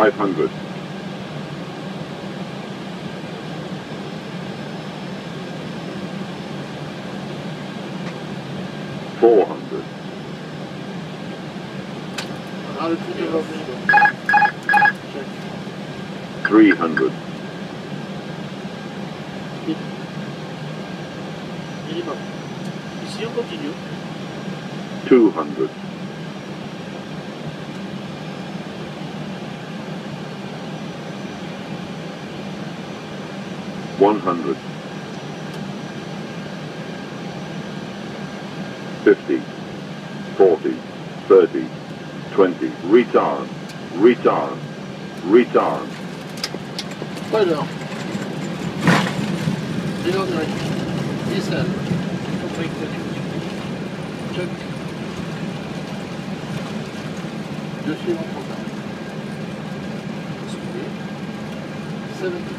500. 400. Allez, tout est revenu. 300. Minimum. Ici, on continue. 200. 100. 50. 40. 30. 20. Retard. Retard. Retard. Spoiler. Zero direct. Diesel. Check. Je suis en programme. 70.